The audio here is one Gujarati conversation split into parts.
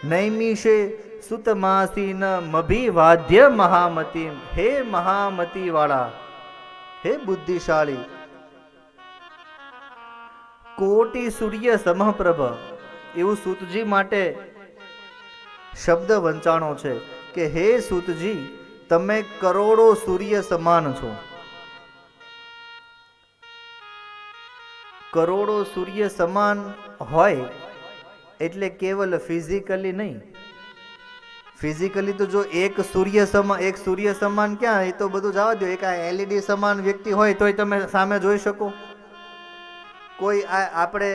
નૈમિષે સુતમાસીન મભિવાદ્ય મહામતીમ. હે મહામતી વાળા, હે બુદ્ધિશાળી, કોટી સૂર્ય સમપ્રભ, એવું સૂતજી માટે શબ્દ વંચાણો છે કે હે સૂતજી, તમે કરોડો સૂર્ય સમાન છો. કરોડો સૂર્ય સમાન હોય એટલે કેવલ ફિઝિકલી નહીં. ફિઝિકલી તો જો એક સૂર્ય સમાન ક્યાં, એ તો બધું જવા દો. એક આ એલઈડી સમાન વ્યક્તિ હોય તોય તમે સામે જોઈ શકો. કોઈ આપણે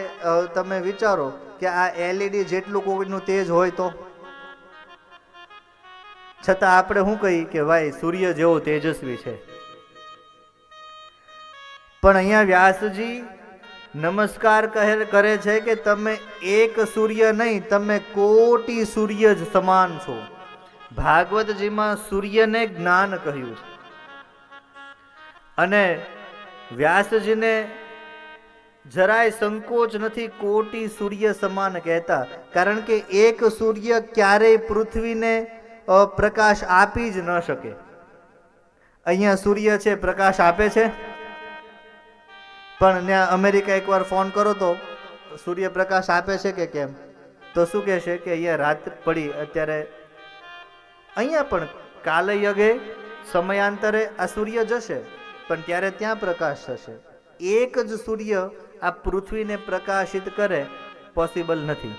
તમે વિચારો કે આ એલઈડી જેટલું કોઈનું તેજ હોય તો છતાં આપણે શું કહીએ કે ભાઈ સૂર્ય જેવો તેજસ્વી છે. પણ અહીંયા વ્યાસજી નમસ્કાર કરે છે કે તમે એક સૂર્ય નહીં, તમે કોટી સૂર્ય જ સમાન છો. ભાગવતજીમાં સૂર્યને જ્ઞાન કહ્યું છે અને વ્યાસજીને જરાય સંકોચ નથી કોટી સૂર્ય સમાન કહેતા, કારણ કે એક સૂર્ય ક્યારેય પૃથ્વીને પ્રકાશ આપી જ ન શકે. અહીંયા સૂર્ય છે પ્રકાશ આપે છે, પણ ત્યાં અમેરિકા એકવાર ફોન કરો તો સૂર્ય પ્રકાશ આપે છે કે કેમ, તો શું કહેશે કે અહીંયા રાત પડી. અત્યારે અહીંયા પણ કાલે યુગે સમયાંતરે આ સૂર્ય જશે, પણ ત્યારે ત્યાં પ્રકાશ થશે. એક જ સૂર્ય આ પૃથ્વીને પ્રકાશિત કરે પોસિબલ નથી.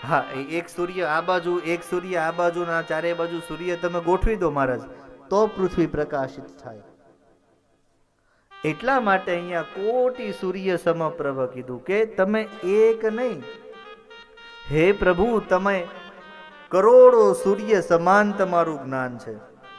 હા, એક સૂર્ય આ બાજુ, એક સૂર્ય આ બાજુના ચારે બાજુ સૂર્ય તમે ગોઠવી દો મહારાજ, તો પૃથ્વી પ્રકાશિત થાય. એટલા માટે અહીંયા કોટી સૂર્ય સમપ્રભ કીધું કે તમે એક નહીં, હે પ્રભુ તમે કરોડો સૂર્ય સમાન તમારું જ્ઞાન છે.